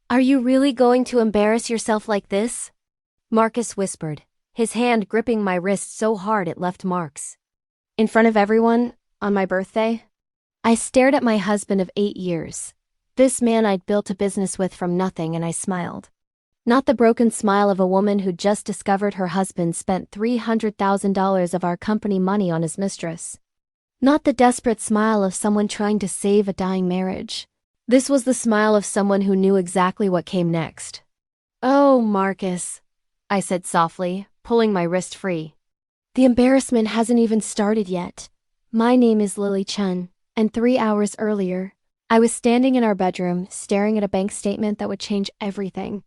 Are you really going to embarrass yourself like this? Marcus whispered, his hand gripping my wrist so hard it left marks. In front of everyone, on my birthday? I stared at my husband of 8 years. This man I'd built a business with from nothing, and I smiled. Not the broken smile of a woman who just discovered her husband spent $300,000 of our company money on his mistress. Not the desperate smile of someone trying to save a dying marriage. This was the smile of someone who knew exactly what came next. "Oh, Marcus," I said softly, pulling my wrist free. "The embarrassment hasn't even started yet. My name is Lily Chen, and 3 hours earlier, I was standing in our bedroom, staring at a bank statement that would change everything.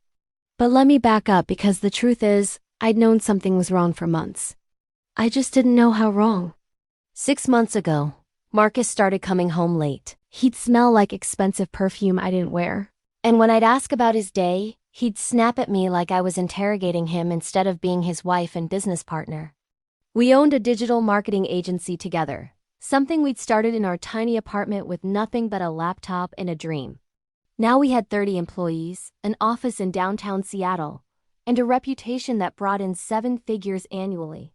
But let me back up, because the truth is, I'd known something was wrong for months. I just didn't know how wrong. 6 months ago, Marcus started coming home late. He'd smell like expensive perfume I didn't wear. And when I'd ask about his day, he'd snap at me like I was interrogating him instead of being his wife and business partner. We owned a digital marketing agency together, something we'd started in our tiny apartment with nothing but a laptop and a dream. Now we had 30 employees, an office in downtown Seattle, and a reputation that brought in 7 figures annually.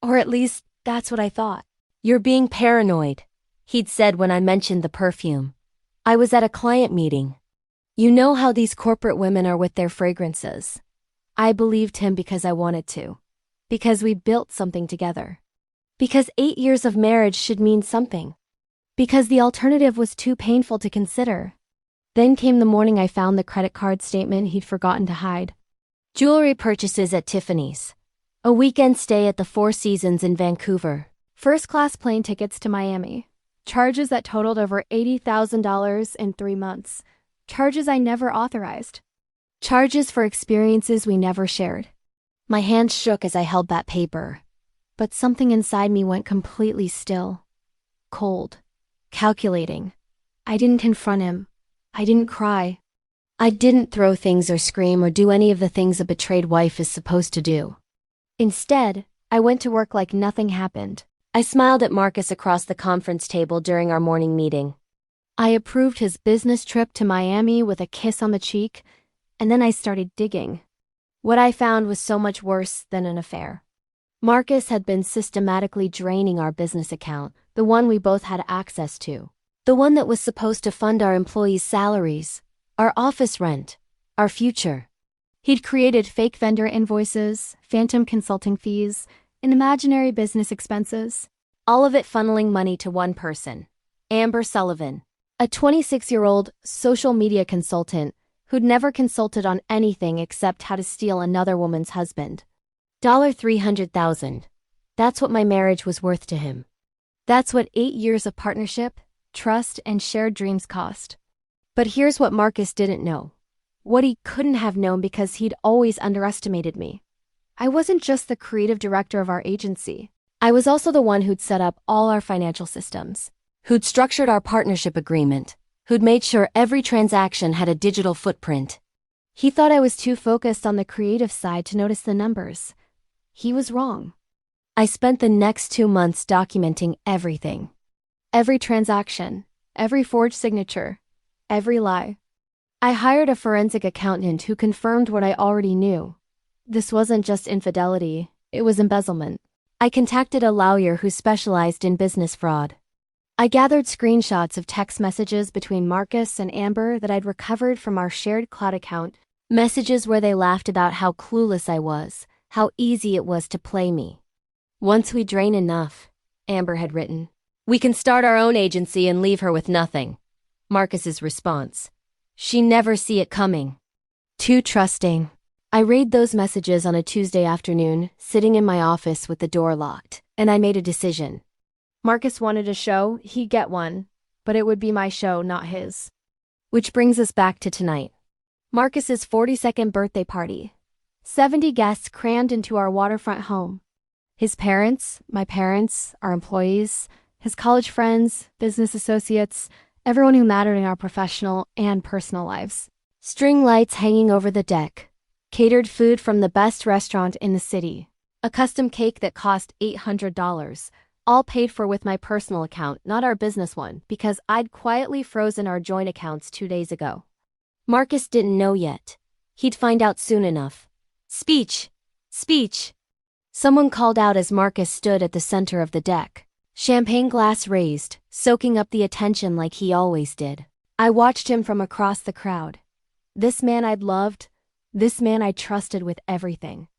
Or at least, that's what I thought. "You're being paranoid," he'd said when I mentioned the perfume. I was at a client meeting. "You know how these corporate women are with their fragrances." I believed him because I wanted to. Because we built something together. Because 8 years of marriage should mean something. Because the alternative was too painful to consider. Then came the morning I found the credit card statement he'd forgotten to hide. Jewelry purchases at Tiffany's. A weekend stay at the Four Seasons in Vancouver. First-class plane tickets to Miami. Charges that totaled over $80,000 in 3 months. Charges I never authorized. Charges for experiences we never shared. My hands shook as I held that paper. But something inside me went completely still. Cold. Calculating. I didn't confront him. I didn't cry. I didn't throw things or scream or do any of the things a betrayed wife is supposed to do. Instead, I went to work like nothing happened. I smiled at Marcus across the conference table during our morning meeting. I approved his business trip to Miami with a kiss on the cheek, and then I started digging. What I found was so much worse than an affair. Marcus had been systematically draining our business account, the one we both had access to. The one that was supposed to fund our employees' salaries, our office rent, our future. He'd created fake vendor invoices, phantom consulting fees, and imaginary business expenses. All of it funneling money to one person, Amber Sullivan, a 26-year-old social media consultant who'd never consulted on anything except how to steal another woman's husband. $300,000. That's what my marriage was worth to him. That's what 8 years of partnership, trust, and shared dreams cost. But here's what Marcus didn't know. What he couldn't have known, because he'd always underestimated me. I wasn't just the creative director of our agency. I was also the one who'd set up all our financial systems, who'd structured our partnership agreement, who'd made sure every transaction had a digital footprint. He thought I was too focused on the creative side to notice the numbers. He was wrong. I spent the next 2 months documenting everything. Every transaction, every forged signature, every lie. I hired a forensic accountant who confirmed what I already knew. This wasn't just infidelity, it was embezzlement. I contacted a lawyer who specialized in business fraud. I gathered screenshots of text messages between Marcus and Amber that I'd recovered from our shared cloud account, messages where they laughed about how clueless I was, how easy it was to play me. "Once we drain enough," Amber had written, "we can start our own agency and leave her with nothing." Marcus's response: "She never see it coming." Too trusting. I read those messages on a Tuesday afternoon, sitting in my office with the door locked, and I made a decision. Marcus wanted a show, he'd get one, but it would be my show, not his. Which brings us back to tonight. Marcus's 42nd birthday party. 70 guests crammed into our waterfront home. His parents, my parents, our employees, his college friends, business associates, everyone who mattered in our professional and personal lives. String lights hanging over the deck. Catered food from the best restaurant in the city. A custom cake that cost $800. All paid for with my personal account, not our business one, because I'd quietly frozen our joint accounts 2 days ago. Marcus didn't know yet. He'd find out soon enough. Speech! Speech! Someone called out as Marcus stood at the center of the deck. Champagne glass raised, soaking up the attention like he always did. I watched him from across the crowd. This man I'd loved, this man I trusted with everything.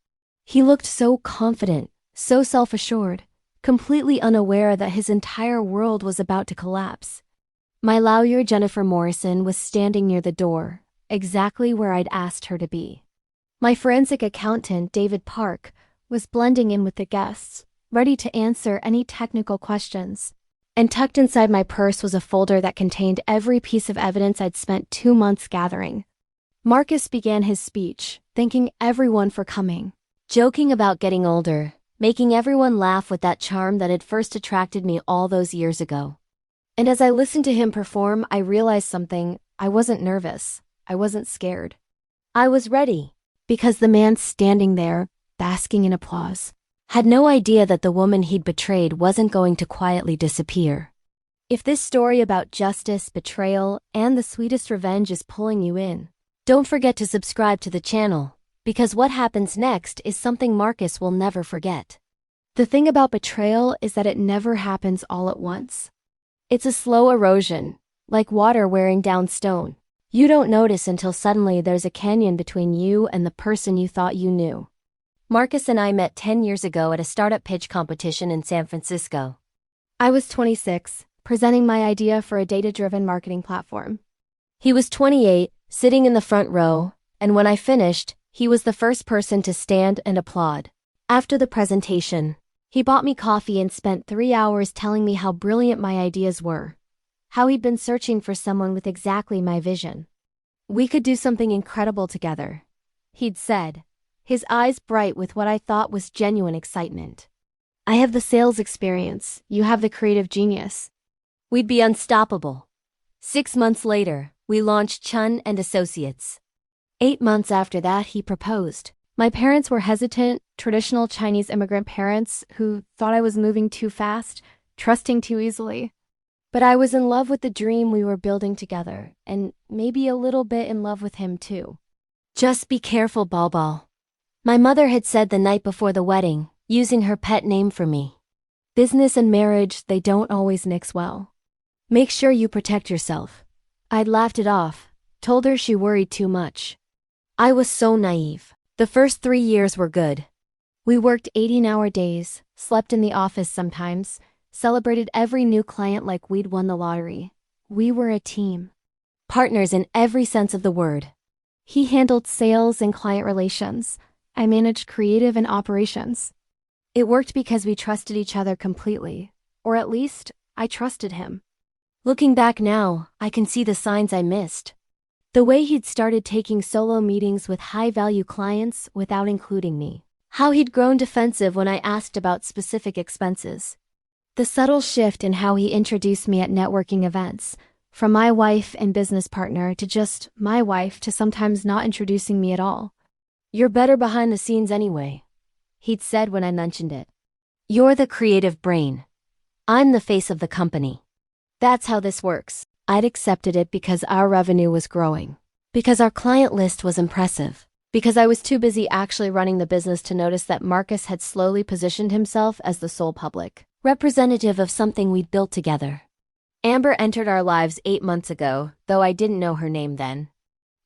He looked so confident, so self-assured, completely unaware that his entire world was about to collapse. My lawyer Jennifer Morrison was standing near the door, exactly where I'd asked her to be. My forensic accountant, David Park, was blending in with the guests, ready to answer any technical questions. And tucked inside my purse was a folder that contained every piece of evidence I'd spent 2 months gathering. Marcus began his speech, thanking everyone for coming, joking about getting older, making everyone laugh with that charm that had first attracted me all those years ago. And as I listened to him perform, I realized something. I wasn't nervous. I wasn't scared. I was ready, because the man standing there, basking in applause, had no idea that the woman he'd betrayed wasn't going to quietly disappear. If this story about justice, betrayal, and the sweetest revenge is pulling you in, don't forget to subscribe to the channel, because what happens next is something Marcus will never forget. The thing about betrayal is that it never happens all at once. It's a slow erosion, like water wearing down stone. You don't notice until suddenly there's a canyon between you and the person you thought you knew. Marcus and I met 10 years ago at a startup pitch competition in San Francisco. I was 26, presenting my idea for a data-driven marketing platform. He was 28, sitting in the front row, and when I finished, he was the first person to stand and applaud. After the presentation, he bought me coffee and spent 3 hours telling me how brilliant my ideas were, how he'd been searching for someone with exactly my vision. We could do something incredible together, he'd said, his eyes bright with what I thought was genuine excitement. I have the sales experience, you have the creative genius. We'd be unstoppable. 6 months later, we launched Chun and Associates. 8 months after that, he proposed. My parents were hesitant, traditional Chinese immigrant parents who thought I was moving too fast, trusting too easily. But I was in love with the dream we were building together, and maybe a little bit in love with him too. Just be careful, Balbal. My mother had said the night before the wedding, using her pet name for me. Business and marriage, they don't always mix well. Make sure you protect yourself. I'd laughed it off, told her she worried too much. I was so naive. The first 3 years were good. We worked 18-hour days, slept in the office sometimes, celebrated every new client like we'd won the lottery. We were a team. Partners in every sense of the word. He handled sales and client relations. I managed creative and operations. It worked because we trusted each other completely, or at least, I trusted him. Looking back now, I can see the signs I missed. The way he'd started taking solo meetings with high-value clients without including me. How he'd grown defensive when I asked about specific expenses. The subtle shift in how he introduced me at networking events, from my wife and business partner to just my wife to sometimes not introducing me at all. You're better behind the scenes anyway, he'd said when I mentioned it. You're the creative brain. I'm the face of the company. That's how this works. I'd accepted it because our revenue was growing. Because our client list was impressive. Because I was too busy actually running the business to notice that Marcus had slowly positioned himself as the sole public representative of something we'd built together. Amber entered our lives 8 months ago, though I didn't know her name then.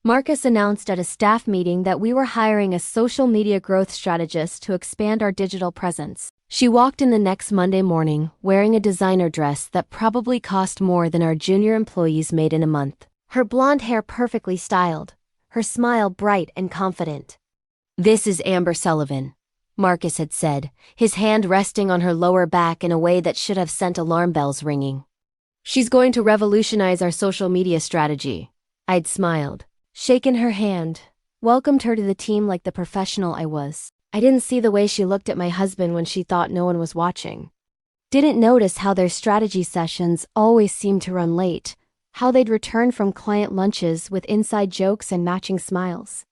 Marcus announced at a staff meeting that we were hiring a social media growth strategist to expand our digital presence. She walked in the next Monday morning wearing a designer dress that probably cost more than our junior employees made in a month. Her blonde hair perfectly styled, her smile bright and confident. "This is Amber Sullivan," Marcus had said, his hand resting on her lower back in a way that should have sent alarm bells ringing. "She's going to revolutionize our social media strategy." I'd smiled, shaken her hand, welcomed her to the team like the professional I was. I didn't see the way she looked at my husband when she thought no one was watching. Didn't notice how their strategy sessions always seemed to run late, how they'd return from client lunches with inside jokes and matching smiles.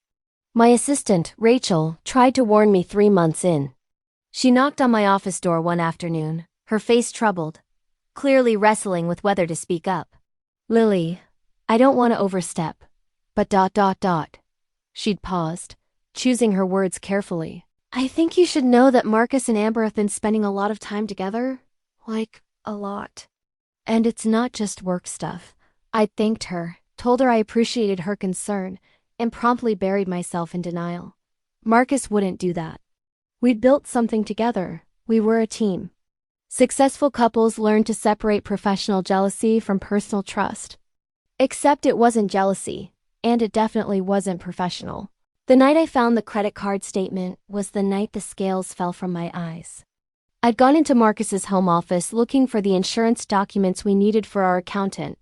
My assistant, Rachel, tried to warn me 3 months in. She knocked on my office door one afternoon, her face troubled, clearly wrestling with whether to speak up. "Lily, I don't want to overstep, But. She'd paused, choosing her words carefully. I think you should know that Marcus and Amber have been spending a lot of time together. Like, a lot. And it's not just work stuff. I thanked her, told her I appreciated her concern, and promptly buried myself in denial. Marcus wouldn't do that. We'd built something together. We were a team. Successful couples learn to separate professional jealousy from personal trust. Except it wasn't jealousy, and it definitely wasn't professional. The night I found the credit card statement was the night the scales fell from my eyes. I'd gone into Marcus's home office looking for the insurance documents we needed for our accountant.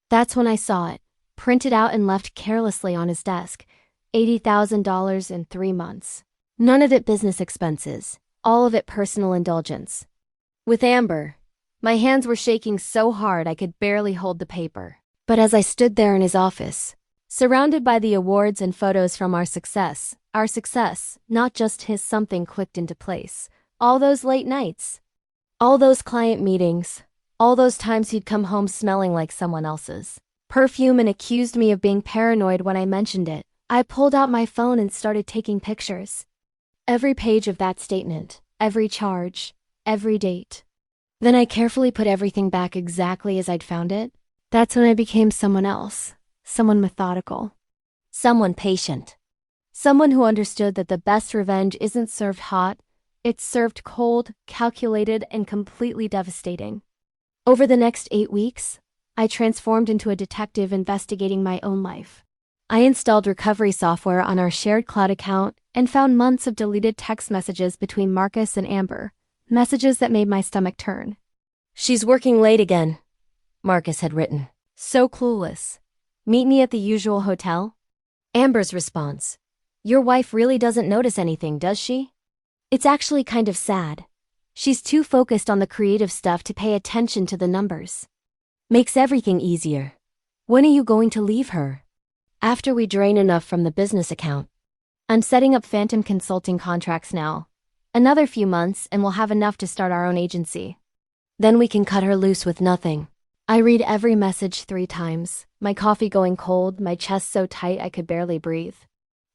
That's when I saw it, printed out and left carelessly on his desk. $80,000 in 3 months. None of it business expenses, all of it personal indulgence. With Amber, my hands were shaking so hard I could barely hold the paper. But as I stood there in his office, surrounded by the awards and photos from our success, not just his, something clicked into place. All those late nights, all those client meetings, all those times he'd come home smelling like someone else's perfume and accused me of being paranoid when I mentioned it. I pulled out my phone and started taking pictures. Every page of that statement, every charge, every date. Then I carefully put everything back exactly as I'd found it. That's when I became someone else, someone methodical, someone patient, someone who understood that the best revenge isn't served hot, it's served cold, calculated, and completely devastating. Over the next 8 weeks, I transformed into a detective investigating my own life. I installed recovery software on our shared cloud account and found months of deleted text messages between Marcus and Amber, messages that made my stomach turn. She's working late again, Marcus had written. So clueless. Meet me at the usual hotel? Amber's response. Your wife really doesn't notice anything, does she? It's actually kind of sad. She's too focused on the creative stuff to pay attention to the numbers. Makes everything easier. When are you going to leave her? After we drain enough from the business account. I'm setting up phantom consulting contracts now. Another few months and we'll have enough to start our own agency. Then we can cut her loose with nothing. I read every message 3 times, my coffee going cold, my chest so tight I could barely breathe.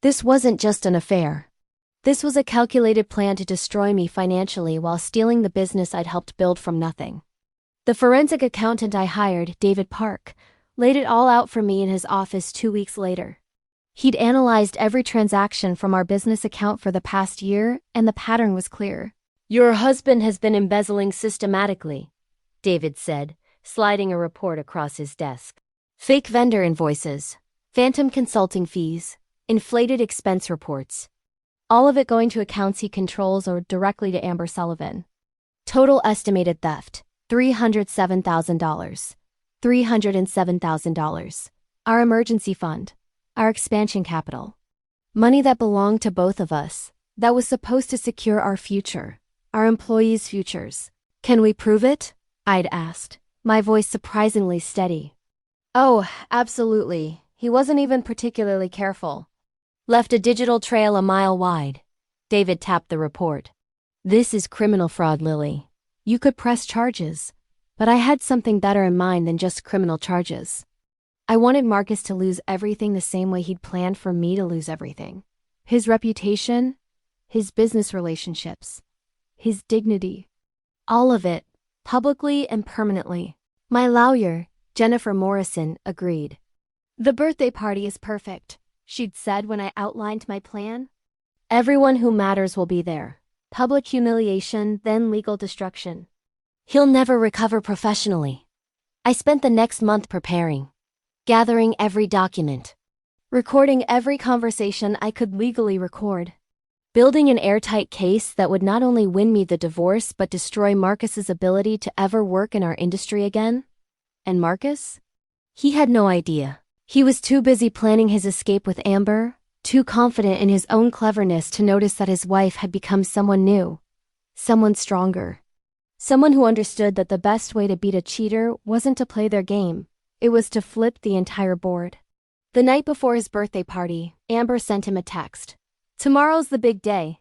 This wasn't just an affair. This was a calculated plan to destroy me financially while stealing the business I'd helped build from nothing. The forensic accountant I hired, David Park, laid it all out for me in his office 2 weeks later. He'd analyzed every transaction from our business account for the past year, and the pattern was clear. Your husband has been embezzling systematically, David said, sliding a report across his desk. Fake vendor invoices, phantom consulting fees, inflated expense reports. All of it going to accounts he controls or directly to Amber Sullivan. Total estimated theft, $307,000. $307,000. Our emergency fund. Our expansion capital. Money that belonged to both of us, that was supposed to secure our future, our employees' futures. Can we prove it? I'd asked, my voice surprisingly steady. Oh, absolutely. He wasn't even particularly careful. Left a digital trail a mile wide. David tapped the report. This is criminal fraud, Lily. You could press charges. But I had something better in mind than just criminal charges. I wanted Marcus to lose everything the same way he'd planned for me to lose everything. His reputation, his business relationships, his dignity. All of it, publicly and permanently. My lawyer, Jennifer Morrison, agreed. The birthday party is perfect, she'd said when I outlined my plan. Everyone who matters will be there. Public humiliation, then legal destruction. He'll never recover professionally. I spent the next month preparing, gathering every document, recording every conversation I could legally record, building an airtight case that would not only win me the divorce but destroy Marcus's ability to ever work in our industry again. And Marcus? He had no idea. He was too busy planning his escape with Amber, too confident in his own cleverness to notice that his wife had become someone new, someone stronger. Someone who understood that the best way to beat a cheater wasn't to play their game, it was to flip the entire board. The night before his birthday party, Amber sent him a text. Tomorrow's the big day.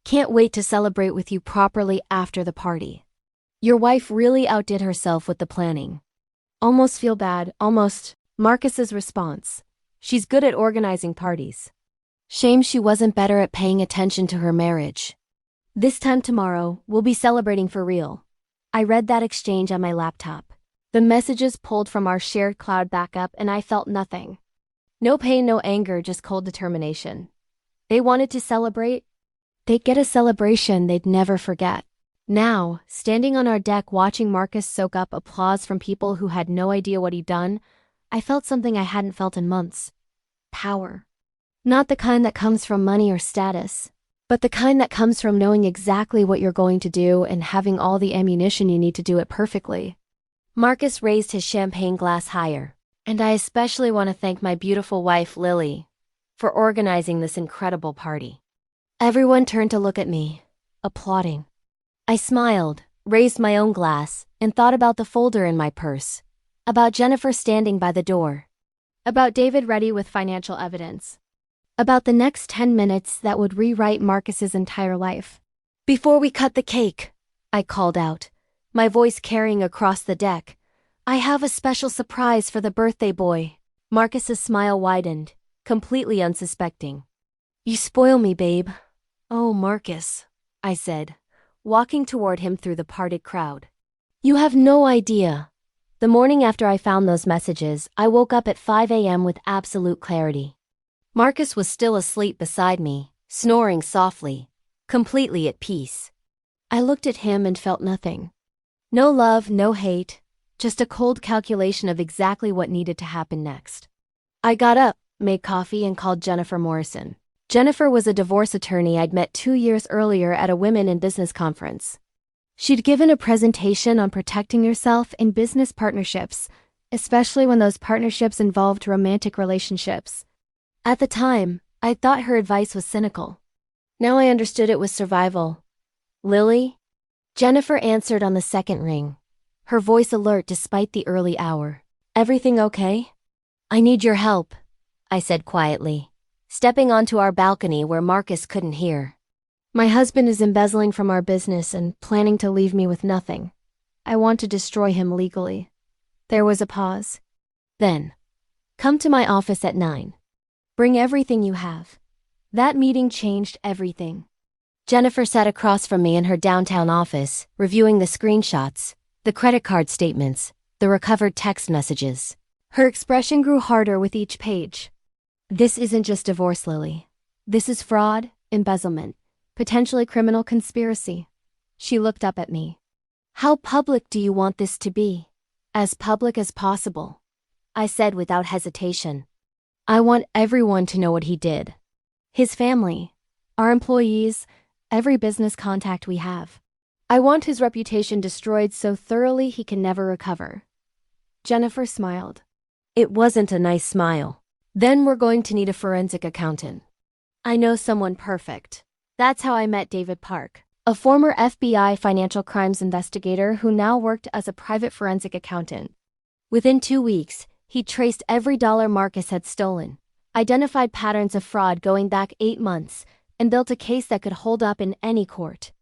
Can't wait to celebrate with you properly after the party. Your wife really outdid herself with the planning. Almost feel bad, almost. Marcus's response. She's good at organizing parties. Shame she wasn't better at paying attention to her marriage. This time tomorrow, we'll be celebrating for real. I read that exchange on my laptop. The messages pulled from our shared cloud backup and I felt nothing. No pain, no anger, just cold determination. They wanted to celebrate. They'd get a celebration they'd never forget. Now, standing on our deck watching Marcus soak up applause from people who had no idea what he'd done, I felt something I hadn't felt in months. Power. Not the kind that comes from money or status, but the kind that comes from knowing exactly what you're going to do and having all the ammunition you need to do it perfectly. Marcus raised his champagne glass higher, and I especially want to thank my beautiful wife, Lily, for organizing this incredible party. Everyone turned to look at me, applauding. I smiled, raised my own glass, and thought about the folder in my purse, about Jennifer standing by the door, about David ready with financial evidence, about the next 10 minutes that would rewrite Marcus's entire life. Before we cut the cake, I called out, my voice carrying across the deck, I have a special surprise for the birthday boy. Marcus's smile widened, completely unsuspecting. You spoil me, babe. Oh, Marcus, I said, walking toward him through the parted crowd. You have no idea. The morning after I found those messages, I woke up at 5 a.m. with absolute clarity. Marcus was still asleep beside me, snoring softly, completely at peace. I looked at him and felt nothing. No love, no hate, just a cold calculation of exactly what needed to happen next. I got up, made coffee, and called Jennifer Morrison. Jennifer was a divorce attorney I'd met 2 years earlier at a women in business conference. She'd given a presentation on protecting yourself in business partnerships, especially when those partnerships involved romantic relationships. At the time, I thought her advice was cynical. Now I understood it was survival. Lily? Jennifer answered on the second ring, her voice alert despite the early hour. Everything okay? I need your help, I said quietly, stepping onto our balcony where Marcus couldn't hear. My husband is embezzling from our business and planning to leave me with nothing. I want to destroy him legally. There was a pause. Then, come to my office at 9. Bring everything you have. That meeting changed everything. Jennifer sat across from me in her downtown office, reviewing the screenshots, the credit card statements, the recovered text messages. Her expression grew harder with each page. This isn't just divorce, Lily. This is fraud, embezzlement, potentially criminal conspiracy. She looked up at me. How public do you want this to be? As public as possible, I said without hesitation. I want everyone to know what he did. His family, our employees, every business contact we have. I want his reputation destroyed so thoroughly he can never recover. Jennifer smiled. It wasn't a nice smile. Then we're going to need a forensic accountant. I know someone perfect. That's how I met David Park, a former FBI financial crimes investigator who now worked as a private forensic accountant. Within 2 weeks, he traced every dollar Marcus had stolen, identified patterns of fraud going back 8 months, and built a case that could hold up in any court.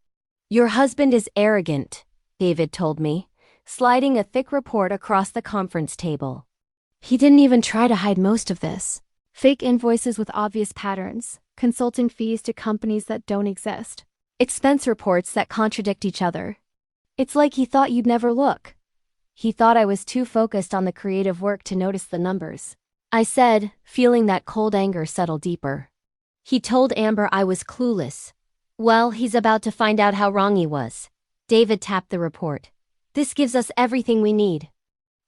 Your husband is arrogant, David told me, sliding a thick report across the conference table. He didn't even try to hide most of this. Fake invoices with obvious patterns, consulting fees to companies that don't exist, expense reports that contradict each other. It's like he thought you'd never look. He thought I was too focused on the creative work to notice the numbers. I said, feeling that cold anger settle deeper. He told Amber I was clueless. Well, he's about to find out how wrong he was. David tapped the report. This gives us everything we need.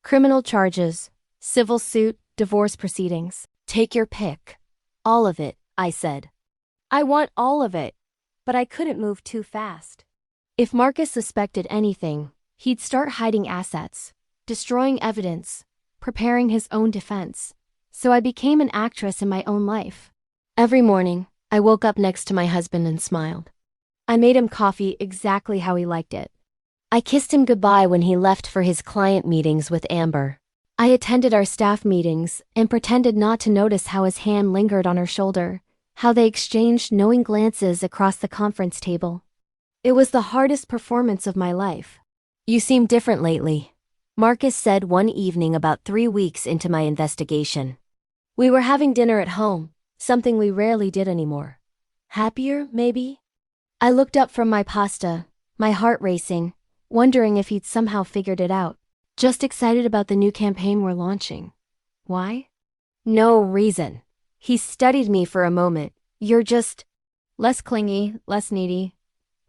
Criminal charges, civil suit, divorce proceedings. Take your pick. All of it, I said. I want all of it, but I couldn't move too fast. If Marcus suspected anything, he'd start hiding assets, destroying evidence, preparing his own defense. So I became an actress in my own life. Every morning, I woke up next to my husband and smiled. I made him coffee exactly how he liked it. I kissed him goodbye when he left for his client meetings with Amber. I attended our staff meetings and pretended not to notice how his hand lingered on her shoulder, how they exchanged knowing glances across the conference table. It was the hardest performance of my life. You seem different lately, Marcus said one evening about 3 weeks into my investigation. We were having dinner at home, something we rarely did anymore. Happier, maybe? I looked up from my pasta, my heart racing, wondering if he'd somehow figured it out. Just excited about the new campaign we're launching. Why? No reason. He studied me for a moment. You're just less clingy, less needy.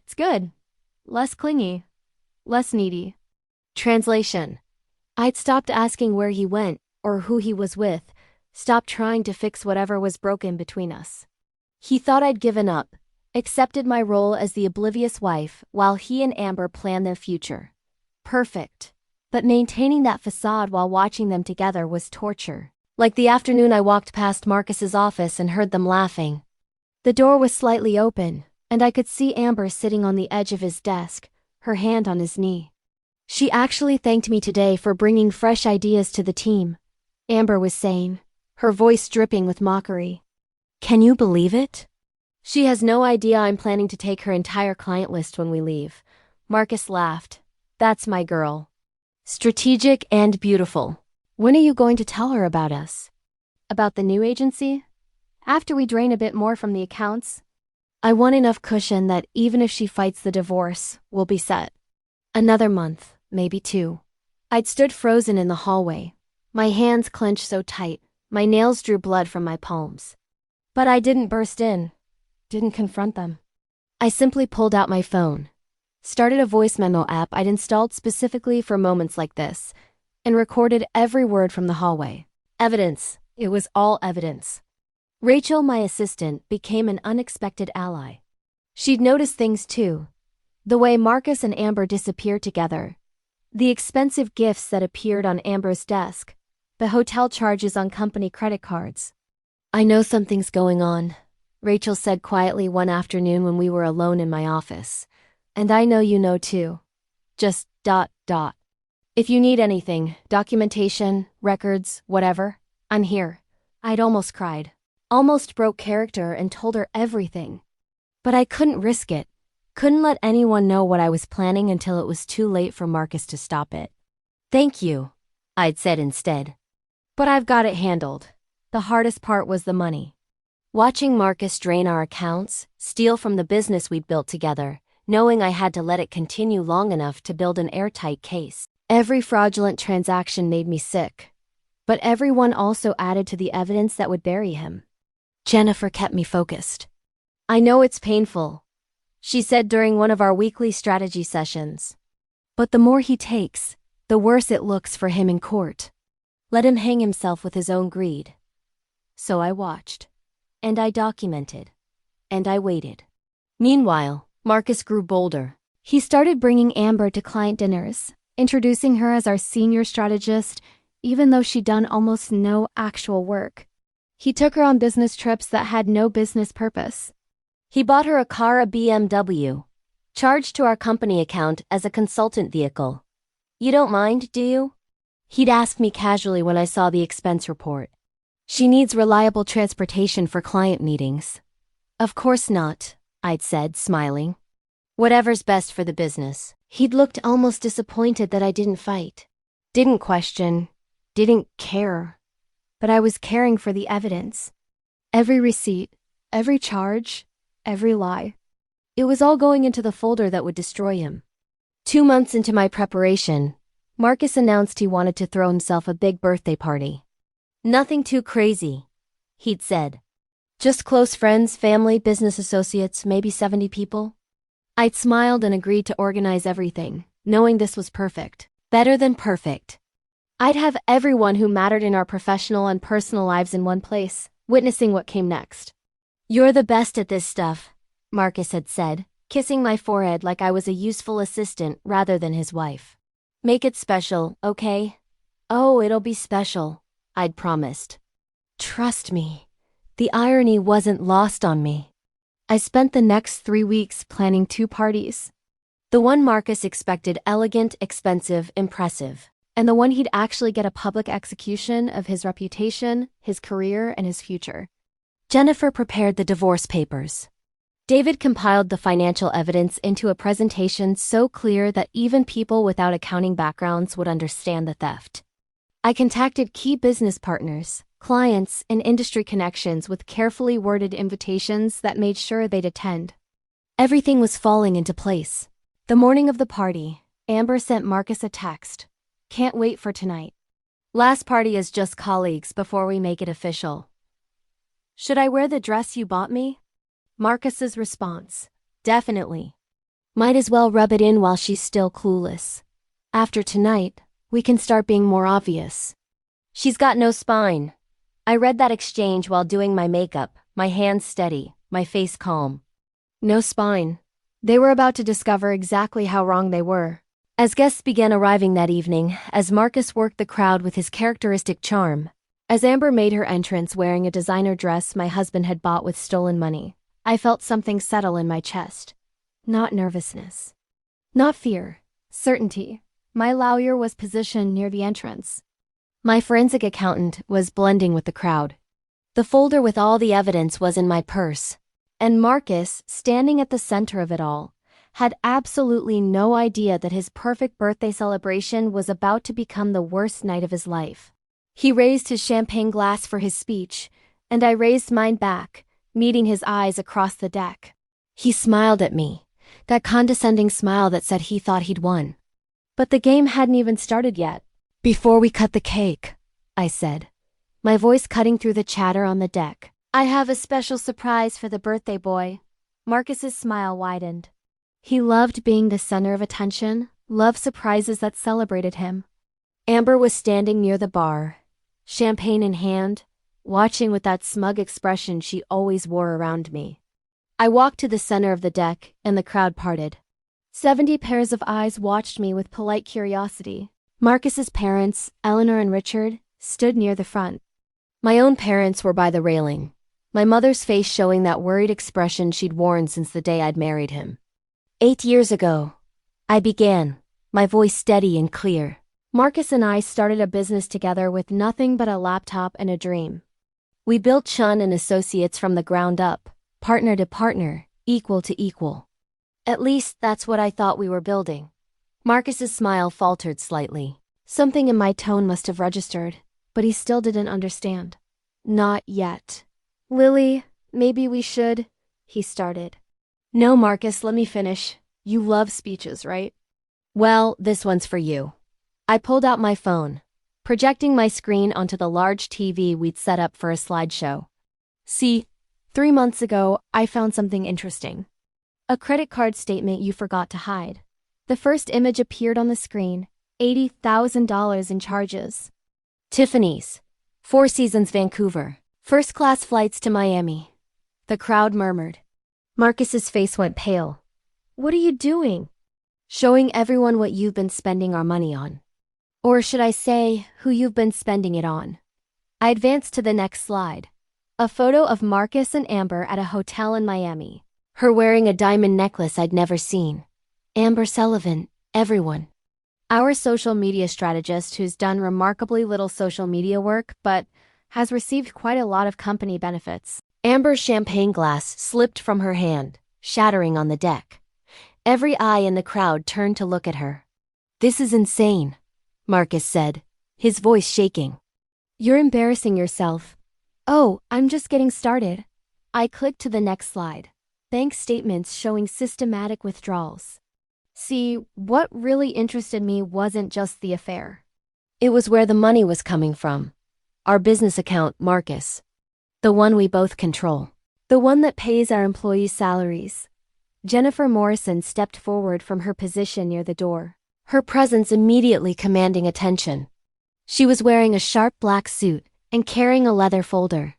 It's good. Less clingy, less needy. Translation. I'd stopped asking where he went or who he was with, stopped trying to fix whatever was broken between us. He thought I'd given up, accepted my role as the oblivious wife while he and Amber planned their future. Perfect. But maintaining that facade while watching them together was torture. Like the afternoon I walked past Marcus's office and heard them laughing. The door was slightly open, and I could see Amber sitting on the edge of his desk, her hand on his knee. She actually thanked me today for bringing fresh ideas to the team, Amber was saying, her voice dripping with mockery. Can you believe it? She has no idea I'm planning to take her entire client list when we leave. Marcus laughed. That's my girl. Strategic and beautiful. When are you going to tell her about us? About the new agency? After we drain a bit more from the accounts. I want enough cushion that even if she fights the divorce, we'll be set. Another month, maybe 2. I'd stood frozen in the hallway. My hands clenched so tight, my nails drew blood from my palms. But I didn't burst in. Didn't confront them. I simply pulled out my phone. Started a voice memo app I'd installed specifically for moments like this, and recorded every word from the hallway. Evidence. It was all evidence. Rachel, my assistant, became an unexpected ally. She'd noticed things too. The way Marcus and Amber disappeared together. The expensive gifts that appeared on Amber's desk. The hotel charges on company credit cards. I know something's going on, Rachel said quietly one afternoon when we were alone in my office. And I know you know too. Just ... If you need anything, documentation, records, whatever, I'm here. I'd almost cried. Almost broke character and told her everything. But I couldn't risk it. Couldn't let anyone know what I was planning until it was too late for Marcus to stop it. Thank you, I'd said instead. But I've got it handled. The hardest part was the money. Watching Marcus drain our accounts, steal from the business we'd built together, knowing I had to let it continue long enough to build an airtight case. Every fraudulent transaction made me sick. But everyone also added to the evidence that would bury him. Jennifer kept me focused. I know it's painful, she said during one of our weekly strategy sessions. But the more he takes, the worse it looks for him in court. Let him hang himself with his own greed. So I watched. And I documented. And I waited. Meanwhile, Marcus grew bolder. He started bringing Amber to client dinners, introducing her as our senior strategist, even though she'd done almost no actual work. He took her on business trips that had no business purpose. He bought her a car, a BMW, charged to our company account as a consultant vehicle. You don't mind, do you? He'd ask me casually when I saw the expense report. She needs reliable transportation for client meetings. Of course not, I'd said, smiling. Whatever's best for the business. He'd looked almost disappointed that I didn't fight. Didn't question. Didn't care. But I was caring for the evidence. Every receipt, every charge, every lie. It was all going into the folder that would destroy him. 2 months into my preparation, Marcus announced he wanted to throw himself a big birthday party. Nothing too crazy, he'd said. Just close friends, family, business associates, maybe 70 people. I'd smiled and agreed to organize everything, knowing this was perfect. Better than perfect. I'd have everyone who mattered in our professional and personal lives in one place, witnessing what came next. You're the best at this stuff, Marcus had said, kissing my forehead like I was a useful assistant rather than his wife. Make it special, okay? Oh, it'll be special, I'd promised. Trust me, the irony wasn't lost on me. I spent the next 3 weeks planning 2 parties. The one Marcus expected elegant, expensive, impressive, and the one he'd actually get a public execution of his reputation, his career, and his future. Jennifer prepared the divorce papers. David compiled the financial evidence into a presentation so clear that even people without accounting backgrounds would understand the theft. I contacted key business partners, clients, and industry connections with carefully worded invitations that made sure they'd attend. Everything was falling into place. The morning of the party, Amber sent Marcus a text. "Can't wait for tonight. Last party is just colleagues before we make it official. Should I wear the dress you bought me?" Marcus's response: "Definitely. Might as well rub it in while she's still clueless. After tonight, we can start being more obvious." "She's got no spine." I read that exchange while doing my makeup, my hands steady, my face calm. No spine. They were about to discover exactly how wrong they were. As guests began arriving that evening, as Marcus worked the crowd with his characteristic charm, as Amber made her entrance wearing a designer dress my husband had bought with stolen money, I felt something settle in my chest. Not nervousness. Not fear. Certainty. My lawyer was positioned near the entrance. My forensic accountant was blending with the crowd. The folder with all the evidence was in my purse. And Marcus, standing at the center of it all, had absolutely no idea that his perfect birthday celebration was about to become the worst night of his life. He raised his champagne glass for his speech, and I raised mine back, meeting his eyes across the deck. He smiled at me, that condescending smile that said he thought he'd won. But the game hadn't even started yet. "Before we cut the cake," I said, my voice cutting through the chatter on the deck, "I have a special surprise for the birthday boy." Marcus's smile widened. He loved being the center of attention, loved surprises that celebrated him. Amber was standing near the bar, champagne in hand, watching with that smug expression she always wore around me. I walked to the center of the deck, and the crowd parted. 70 pairs of eyes watched me with polite curiosity. Marcus's parents, Eleanor and Richard, stood near the front. My own parents were by the railing, my mother's face showing that worried expression she'd worn since the day I'd married him. 8 years ago, I began, my voice steady and clear. Marcus and I started a business together with nothing but a laptop and a dream. We built Chun and Associates from the ground up, partner to partner, equal to equal. At least that's what I thought we were building. Marcus's smile faltered slightly. Something in my tone must have registered, but he still didn't understand. "Not yet. Lily, maybe we should," he started. "No, Marcus, let me finish. You love speeches, right?" "Well, this one's for you." I pulled out my phone, projecting my screen onto the large TV we'd set up for a slideshow. "See, 3 months ago, I found something interesting. A credit card statement you forgot to hide. The first image appeared on the screen, $80,000 in charges. Tiffany's, Four Seasons Vancouver, first-class flights to Miami." The crowd murmured. Marcus's face went pale. "What are you doing?" "Showing everyone what you've been spending our money on. Or should I say, who you've been spending it on." I advanced to the next slide. A photo of Marcus and Amber at a hotel in Miami. Her wearing a diamond necklace I'd never seen. Amber Sullivan, everyone. Our social media strategist who's done remarkably little social media work but has received quite a lot of company benefits. Amber's champagne glass slipped from her hand, shattering on the deck. Every eye in the crowd turned to look at her. "This is insane," Marcus said, his voice shaking. "You're embarrassing yourself." "Oh, I'm just getting started." I clicked to the next slide. Bank statements showing systematic withdrawals. See, what really interested me wasn't just the affair. It was where the money was coming from. Our business account, Marcus. The one we both control. The one that pays our employees' salaries. Jennifer Morrison stepped forward from her position near the door, her presence immediately commanding attention. She was wearing a sharp black suit and carrying a leather folder.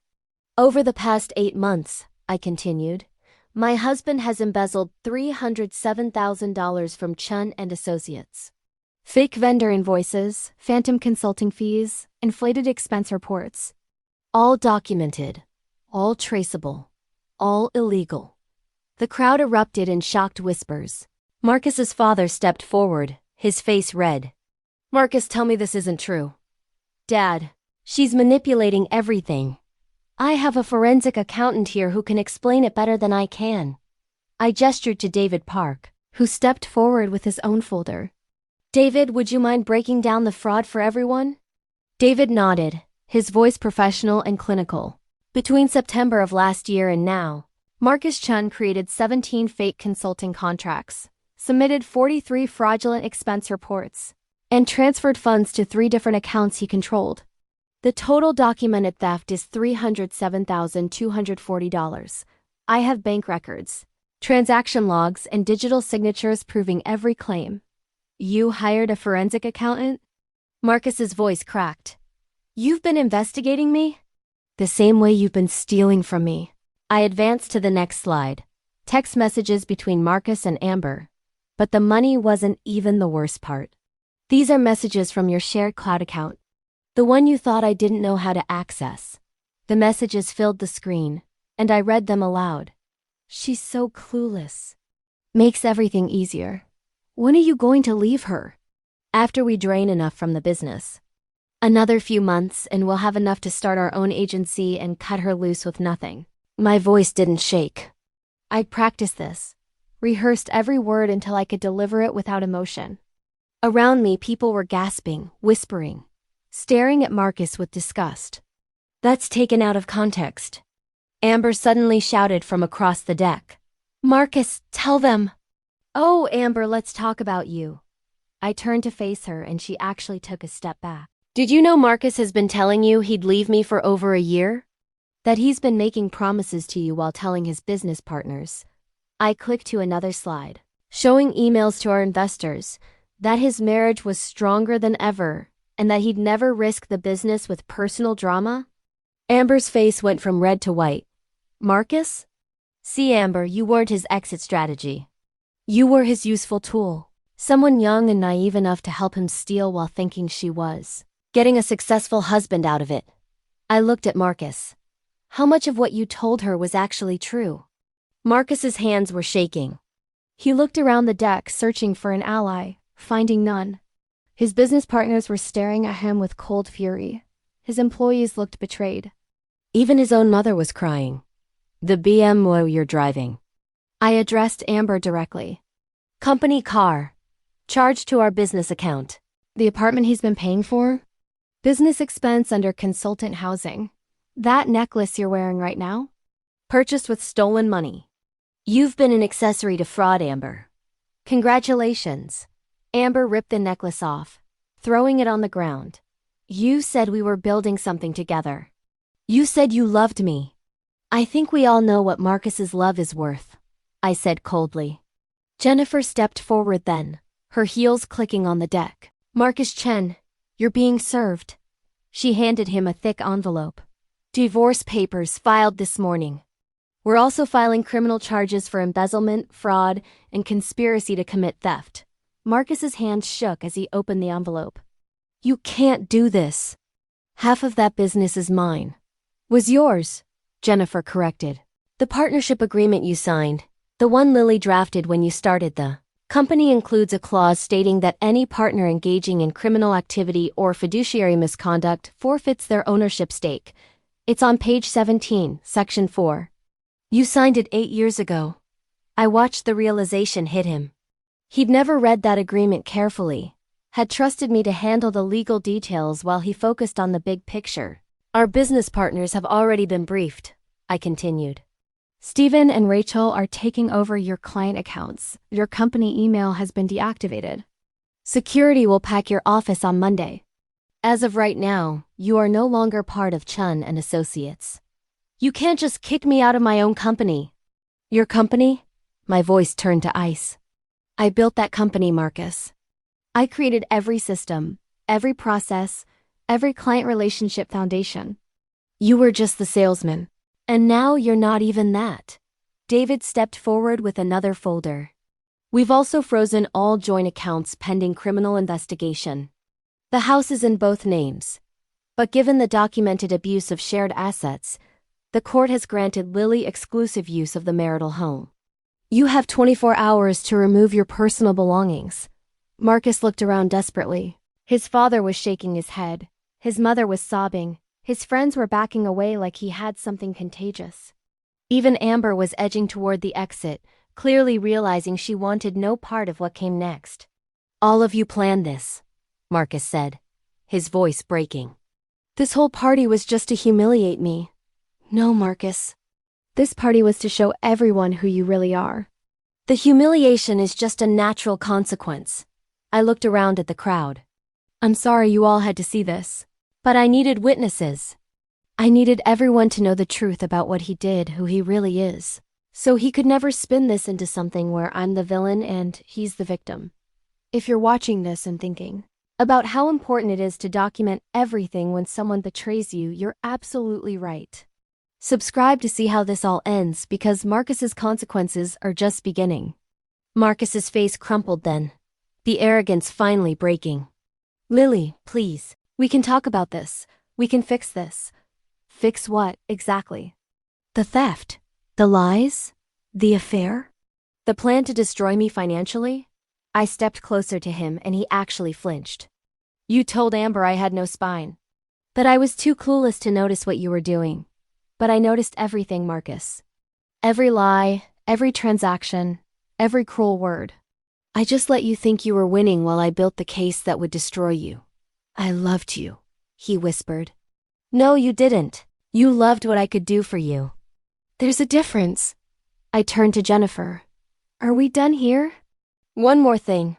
"Over the past 8 months," I continued, "my husband has embezzled $307,000 from Chun and Associates. Fake vendor invoices, phantom consulting fees, inflated expense reports. All documented, all traceable, all illegal." The crowd erupted in shocked whispers. Marcus's father stepped forward, his face red. "Marcus, tell me this isn't true." "Dad, she's manipulating everything. I have a forensic accountant here who can explain it better than I can." I gestured to David Park, who stepped forward with his own folder. "David, would you mind breaking down the fraud for everyone?" David nodded, his voice professional and clinical. Between September of last year and now, Marcus Chun created 17 fake consulting contracts, submitted 43 fraudulent expense reports, and transferred funds to 3 different accounts he controlled. The total documented theft is $307,240. I have bank records, transaction logs, and digital signatures proving every claim. You hired a forensic accountant? Marcus's voice cracked. You've been investigating me? The same way you've been stealing from me. I advanced to the next slide. Text messages between Marcus and Amber. But the money wasn't even the worst part. These are messages from your shared cloud account. The one you thought I didn't know how to access. The messages filled the screen, and I read them aloud. She's so clueless. Makes everything easier. When are you going to leave her? After we drain enough from the business. Another few months and we'll have enough to start our own agency and cut her loose with nothing. My voice didn't shake. I'd practiced this, rehearsed every word until I could deliver it without emotion. Around me, people were gasping, whispering, staring at Marcus with disgust. That's taken out of context. Amber suddenly shouted from across the deck. Marcus, tell them. Oh, Amber, let's talk about you. I turned to face her and she actually took a step back. Did you know Marcus has been telling you he'd leave me for over a year? That he's been making promises to you while telling his business partners. I clicked to another slide, showing emails to our investors, that his marriage was stronger than ever, and that he'd never risk the business with personal drama? Amber's face went from red to white. Marcus? See, Amber, you weren't his exit strategy. You were his useful tool. Someone young and naive enough to help him steal while thinking she was getting a successful husband out of it. I looked at Marcus. How much of what you told her was actually true? Marcus's hands were shaking. He looked around the deck, searching for an ally, finding none. His business partners were staring at him with cold fury. His employees looked betrayed. Even his own mother was crying. The BMW you're driving. I addressed Amber directly. Company car. Charged to our business account. The apartment he's been paying for? Business expense under consultant housing. That necklace you're wearing right now? Purchased with stolen money. You've been an accessory to fraud, Amber. Congratulations. Amber ripped the necklace off, throwing it on the ground. You said we were building something together. You said you loved me. I think we all know what Marcus's love is worth, I said coldly. Jennifer stepped forward then, her heels clicking on the deck. Marcus Chen, you're being served. She handed him a thick envelope. Divorce papers filed this morning. We're also filing criminal charges for embezzlement, fraud, and conspiracy to commit theft. Marcus's hands shook as he opened the envelope. You can't do this. Half of that business is mine. Was yours, Jennifer corrected. The partnership agreement you signed, the one Lily drafted when you started the company, includes a clause stating that any partner engaging in criminal activity or fiduciary misconduct forfeits their ownership stake. It's on page 17, section 4. You signed it 8 years ago. I watched the realization hit him. He'd never read that agreement carefully, had trusted me to handle the legal details while he focused on the big picture. Our business partners have already been briefed, I continued. Stephen and Rachel are taking over your client accounts. Your company email has been deactivated. Security will pack your office on Monday. As of right now, you are no longer part of Chun and Associates. You can't just kick me out of my own company. Your company? My voice turned to ice. I built that company, Marcus. I created every system, every process, every client relationship foundation. You were just the salesman. And now you're not even that. David stepped forward with another folder. We've also frozen all joint accounts pending criminal investigation. The house is in both names. But given the documented abuse of shared assets, the court has granted Lily exclusive use of the marital home. You have 24 hours to remove your personal belongings. Marcus looked around desperately. His father was shaking his head. His mother was sobbing. His friends were backing away like he had something contagious. Even Amber was edging toward the exit, clearly realizing she wanted no part of what came next. All of you planned this, Marcus said, his voice breaking. This whole party was just to humiliate me. No, Marcus. This party was to show everyone who you really are. The humiliation is just a natural consequence. I looked around at the crowd. I'm sorry you all had to see this, but I needed witnesses. I needed everyone to know the truth about what he did, who he really is. So he could never spin this into something where I'm the villain and he's the victim. If you're watching this and thinking about how important it is to document everything when someone betrays you, you're absolutely right. Subscribe to see how this all ends, because Marcus's consequences are just beginning. Marcus's face crumpled then, the arrogance finally breaking. Lily, please, we can talk about this. We can fix this. Fix what, exactly? The theft? The lies? The affair? The plan to destroy me financially? I stepped closer to him and he actually flinched. You told Amber I had no spine. But I was too clueless to notice what you were doing. But I noticed everything, Marcus. Every lie, every transaction, every cruel word. I just let you think you were winning while I built the case that would destroy you. I loved you, he whispered. No, you didn't. You loved what I could do for you. There's a difference. I turned to Jennifer. Are we done here? One more thing.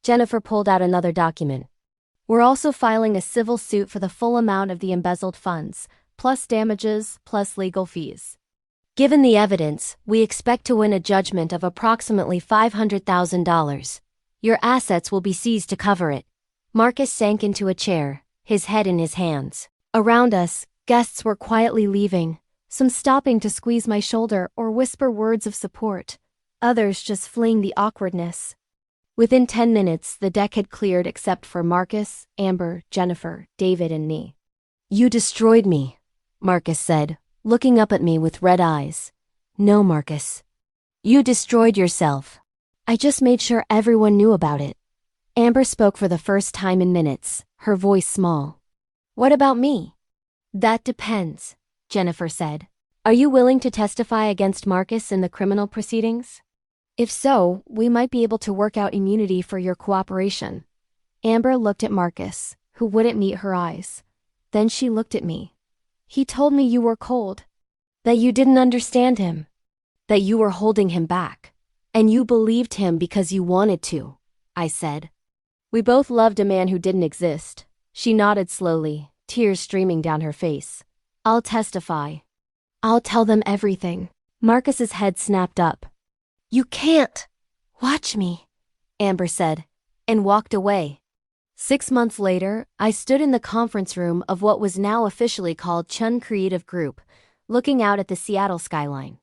Jennifer pulled out another document. We're also filing a civil suit for the full amount of the embezzled funds, plus damages, plus legal fees. Given the evidence, we expect to win a judgment of approximately $500,000. Your assets will be seized to cover it. Marcus sank into a chair, his head in his hands. Around us, guests were quietly leaving, some stopping to squeeze my shoulder or whisper words of support, others just fleeing the awkwardness. Within 10 minutes, the deck had cleared except for Marcus, Amber, Jennifer, David, and me. You destroyed me, Marcus said, looking up at me with red eyes. No, Marcus. You destroyed yourself. I just made sure everyone knew about it. Amber spoke for the first time in minutes, her voice small. What about me? That depends, Jennifer said. Are you willing to testify against Marcus in the criminal proceedings? If so, we might be able to work out immunity for your cooperation. Amber looked at Marcus, who wouldn't meet her eyes. Then she looked at me. He told me you were cold, that you didn't understand him, that you were holding him back, and you believed him because you wanted to, I said. We both loved a man who didn't exist. She nodded slowly, tears streaming down her face. I'll testify. I'll tell them everything. Marcus's head snapped up. You can't. Watch me, Amber said, and walked away. 6 months later, I stood in the conference room of what was now officially called Chun Creative Group, looking out at the Seattle skyline.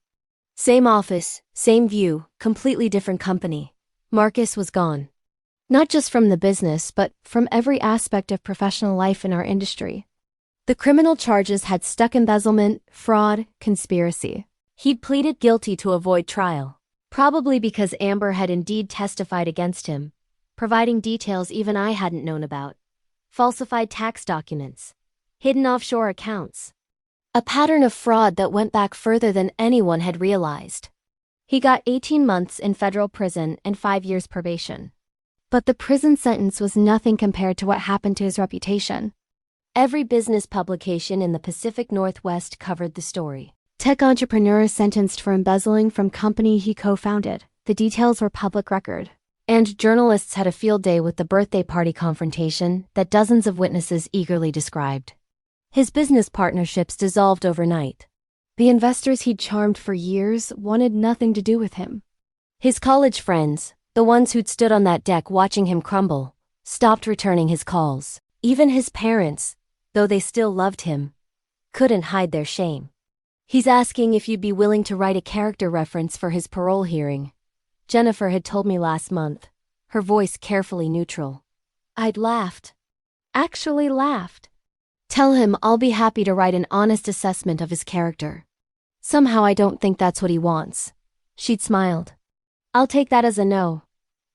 Same office, same view, completely different company. Marcus was gone. Not just from the business, but from every aspect of professional life in our industry. The criminal charges had stuck embezzlement, fraud, conspiracy. He'd pleaded guilty to avoid trial, probably because Amber had indeed testified against him, providing details even I hadn't known about. Falsified tax documents, hidden offshore accounts. A pattern of fraud that went back further than anyone had realized. He got 18 months in federal prison and 5 years probation. But the prison sentence was nothing compared to what happened to his reputation. Every business publication in the Pacific Northwest covered the story. Tech entrepreneur sentenced for embezzling from company he co-founded. The details were public record. And journalists had a field day with the birthday party confrontation that dozens of witnesses eagerly described. His business partnerships dissolved overnight. The investors he'd charmed for years wanted nothing to do with him. His college friends, the ones who'd stood on that deck watching him crumble, stopped returning his calls. Even his parents, though they still loved him, couldn't hide their shame. He's asking if you'd be willing to write a character reference for his parole hearing. Jennifer had told me last month, her voice carefully neutral. I'd laughed. Actually laughed. Tell him I'll be happy to write an honest assessment of his character. Somehow I don't think that's what he wants. She'd smiled. I'll take that as a no.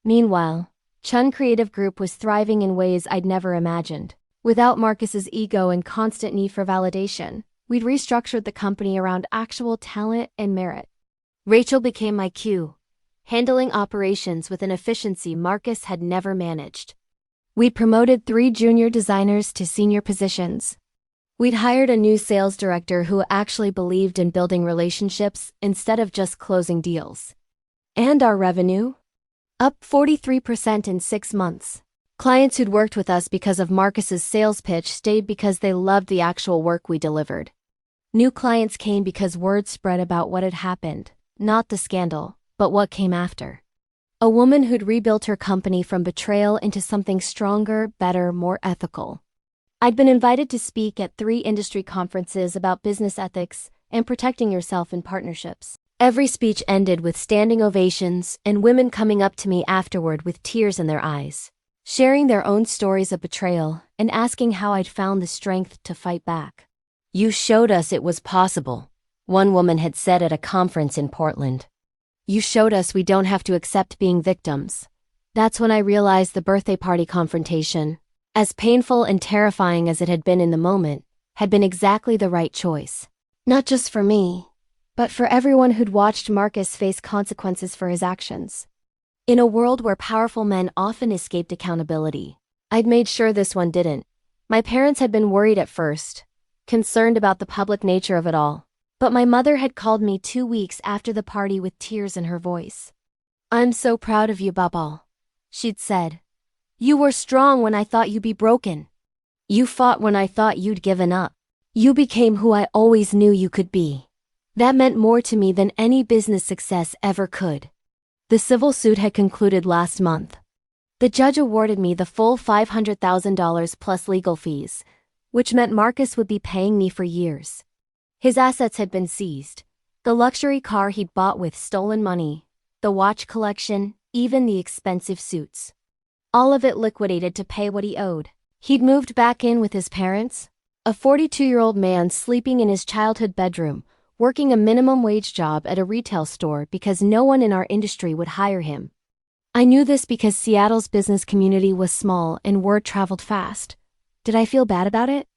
Meanwhile, Chun Creative Group was thriving in ways I'd never imagined. Without Marcus's ego and constant need for validation, we'd restructured the company around actual talent and merit. Rachel became my Q, handling operations with an efficiency Marcus had never managed. We promoted 3 junior designers to senior positions. We'd hired a new sales director who actually believed in building relationships instead of just closing deals. And our revenue? Up 43% in 6 months. Clients who'd worked with us because of Marcus's sales pitch stayed because they loved the actual work we delivered. New clients came because word spread about what had happened, not the scandal, but what came after. A woman who'd rebuilt her company from betrayal into something stronger, better, more ethical. I'd been invited to speak at 3 industry conferences about business ethics and protecting yourself in partnerships. Every speech ended with standing ovations and women coming up to me afterward with tears in their eyes, sharing their own stories of betrayal and asking how I'd found the strength to fight back. "You showed us it was possible," one woman had said at a conference in Portland. "You showed us we don't have to accept being victims." That's when I realized the birthday party confrontation, as painful and terrifying as it had been in the moment, had been exactly the right choice. Not just for me, but for everyone who'd watched Marcus face consequences for his actions. In a world where powerful men often escaped accountability, I'd made sure this one didn't. My parents had been worried at first, concerned about the public nature of it all. But my mother had called me 2 weeks after the party with tears in her voice. "I'm so proud of you, Babal," she'd said. "You were strong when I thought you'd be broken. You fought when I thought you'd given up. You became who I always knew you could be." That meant more to me than any business success ever could. The civil suit had concluded last month. The judge awarded me the full $500,000 plus legal fees, which meant Marcus would be paying me for years. His assets had been seized. The luxury car he'd bought with stolen money, the watch collection, even the expensive suits. All of it liquidated to pay what he owed. He'd moved back in with his parents, a 42-year-old man sleeping in his childhood bedroom, working a minimum wage job at a retail store because no one in our industry would hire him. I knew this because Seattle's business community was small and word traveled fast. Did I feel bad about it?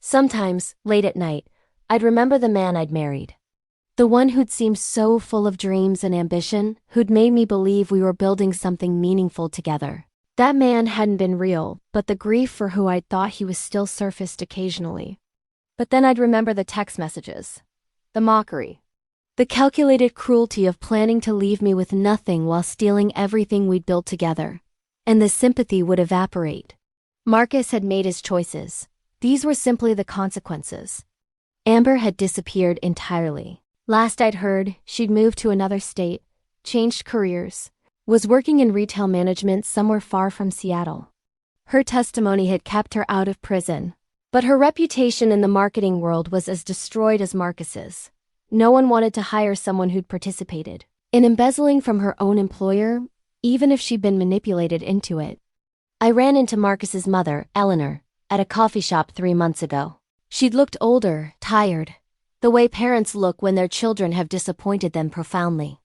Sometimes, late at night, I'd remember the man I'd married. The one who'd seemed so full of dreams and ambition, who'd made me believe we were building something meaningful together. That man hadn't been real, but the grief for who I'd thought he was still surfaced occasionally. But then I'd remember the text messages, the mockery, the calculated cruelty of planning to leave me with nothing while stealing everything we'd built together. And the sympathy would evaporate. Marcus had made his choices. These were simply the consequences. Amber had disappeared entirely. Last I'd heard, she'd moved to another state, changed careers, was working in retail management somewhere far from Seattle. Her testimony had kept her out of prison, but her reputation in the marketing world was as destroyed as Marcus's. No one wanted to hire someone who'd participated in embezzling from her own employer, even if she'd been manipulated into it. I ran into Marcus's mother, Eleanor, at a coffee shop 3 months ago. She'd looked older, tired, the way parents look when their children have disappointed them profoundly.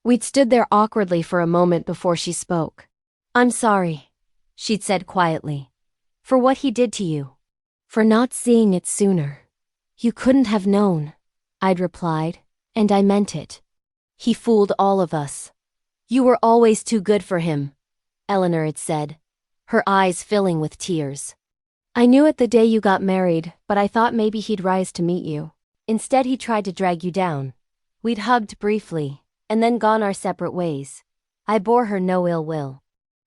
We'd stood there awkwardly for a moment before she spoke. "I'm sorry," she'd said quietly, "for what he did to you. For not seeing it sooner. You couldn't have known," I'd replied, and I meant it. "He fooled all of us. You were always too good for him," Eleanor had said, her eyes filling with tears. "I knew it the day you got married, but I thought maybe he'd rise to meet you. Instead he tried to drag you down. We'd hugged briefly, and then gone our separate ways. I bore her no ill will.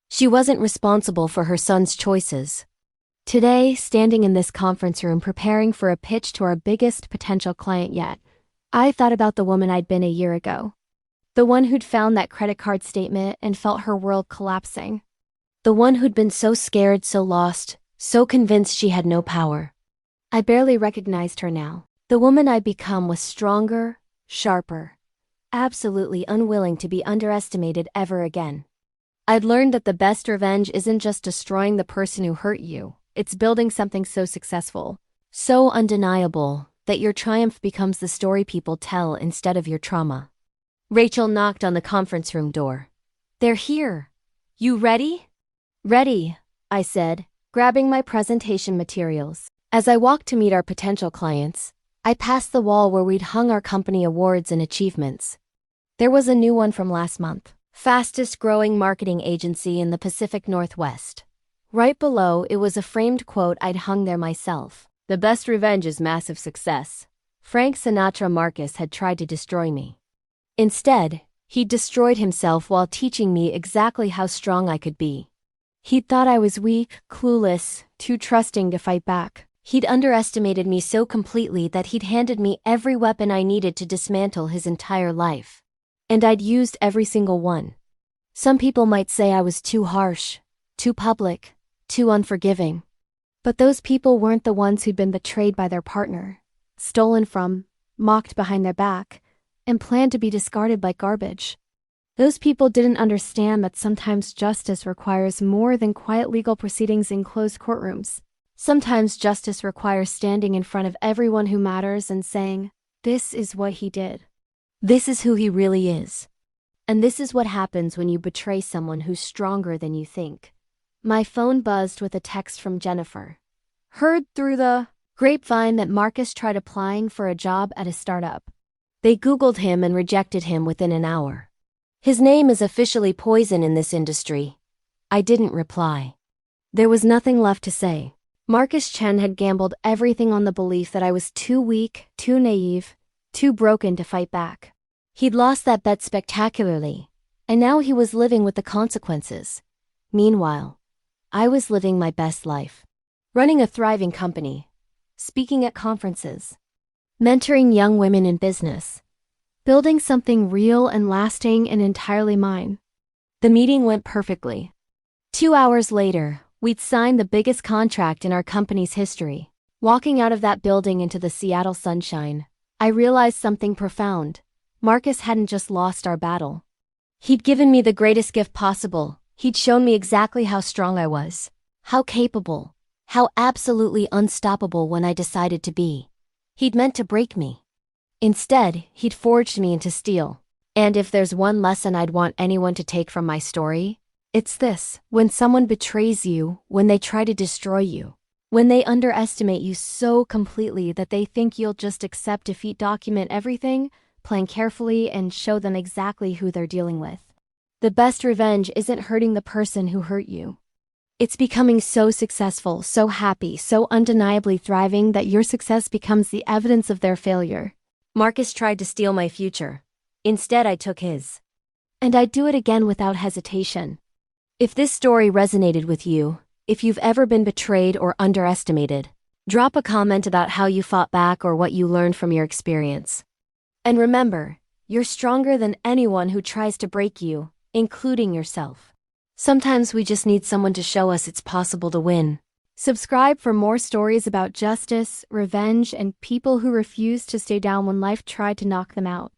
She wasn't responsible for her son's choices." Today, standing in this conference room preparing for a pitch to our biggest potential client yet, I thought about the woman I'd been a year ago. The one who'd found that credit card statement and felt her world collapsing. The one who'd been so scared, so lost, so convinced she had no power. I barely recognized her now. The woman I'd become was stronger, sharper, absolutely unwilling to be underestimated ever again. I'd learned that the best revenge isn't just destroying the person who hurt you, it's building something so successful, so undeniable, that your triumph becomes the story people tell instead of your trauma. Rachel knocked on the conference room door. "They're here. You ready?" "Ready," I said, grabbing my presentation materials. As I walked to meet our potential clients, I passed the wall where we'd hung our company awards and achievements. There was a new one from last month. Fastest growing marketing agency in the Pacific Northwest. Right below, it was a framed quote I'd hung there myself. The best revenge is massive success. Frank Sinatra Marcus had tried to destroy me. Instead, he destroyed himself while teaching me exactly how strong I could be. He'd thought I was weak, clueless, too trusting to fight back. He'd underestimated me so completely that he'd handed me every weapon I needed to dismantle his entire life. And I'd used every single one. Some people might say I was too harsh, too public, too unforgiving. But those people weren't the ones who'd been betrayed by their partner, stolen from, mocked behind their back, and planned to be discarded like garbage. Those people didn't understand that sometimes justice requires more than quiet legal proceedings in closed courtrooms. Sometimes justice requires standing in front of everyone who matters and saying, "This is what he did. This is who he really is." And this is what happens when you betray someone who's stronger than you think. My phone buzzed with a text from Jennifer. Heard through the grapevine that Marcus tried applying for a job at a startup. They Googled him and rejected him within an hour. His name is officially poison in this industry. I didn't reply. There was nothing left to say. Marcus Chen had gambled everything on the belief that I was too weak, too naive, too broken to fight back. He'd lost that bet spectacularly, and now he was living with the consequences. Meanwhile, I was living my best life. Running a thriving company, speaking at conferences, mentoring young women in business, building something real and lasting and entirely mine. The meeting went perfectly. 2 hours later, we'd signed the biggest contract in our company's history. Walking out of that building into the Seattle sunshine, I realized something profound. Marcus hadn't just lost our battle. He'd given me the greatest gift possible. He'd shown me exactly how strong I was, how capable, how absolutely unstoppable when I decided to be. He'd meant to break me. Instead, he'd forged me into steel. And if there's one lesson I'd want anyone to take from my story, it's this: when someone betrays you, when they try to destroy you, when they underestimate you so completely that they think you'll just accept defeat, document everything, plan carefully, and show them exactly who they're dealing with. The best revenge isn't hurting the person who hurt you. It's becoming so successful, so happy, so undeniably thriving that your success becomes the evidence of their failure. Marcus tried to steal my future. Instead, I took his. And I'd do it again without hesitation. If this story resonated with you, if you've ever been betrayed or underestimated, drop a comment about how you fought back or what you learned from your experience. And remember, you're stronger than anyone who tries to break you, including yourself. Sometimes we just need someone to show us it's possible to win. Subscribe for more stories about justice, revenge, and people who refused to stay down when life tried to knock them out.